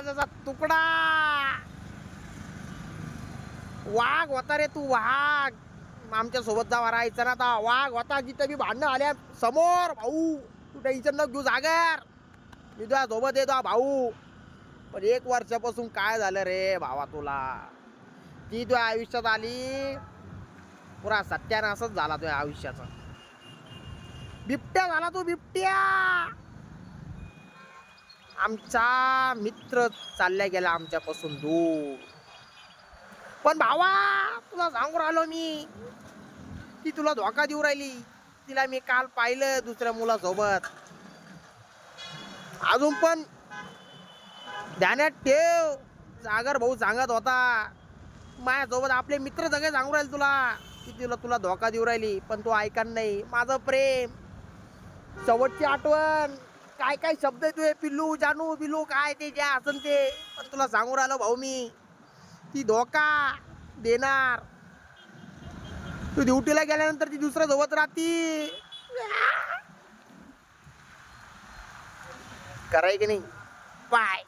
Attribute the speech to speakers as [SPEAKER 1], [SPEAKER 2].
[SPEAKER 1] काळजाचा तुकडा. वाघ होता रे तू, वाघ. आमच्या सोबत जावा राहायचं ना आता. वाघ होता जिथं मी भांडणं आल्या समोर. भाऊ तू टेन्शन नको घेऊ सागर, मी तुझ्या सोबत येतो भाऊ. पण 1 वर्षापासून काय झालं रे भावा तुला, ती तुझ्या आयुष्यात आली, पुरा सत्यानाशच झाला तुझ्या आयुष्याचा. बिबट्या झाला तू, बिबट्या. आमचा मित्र चालल्या गेला आमच्यापासून दूर. पण भावा तुला सांगू राहिलो मी, ती तुला धोका देऊ राहिली. तिला मी काल पाहिलं दुसऱ्या मुलासोबत. अजून पण ध्यानात ठेव, सागर भाऊ सांगत होता माझ्यासोबत आपले मित्र सगळे सांगू राहिले तुला की तुला धोका देऊ राहिली, पण तू ऐकन नाही. माझं प्रेम, शेवटची आठवण, काय काय शब्द तुझे, पिल्लू जानू बिल्लू काय ते ज्या असन ते. पण तुला सांगू राहिलो भाऊ मी, ती धोका देणार. तू ड्युटीला गेल्यानंतर ती दुसऱ्या सोबत राहती. कराय की नाही? बाय.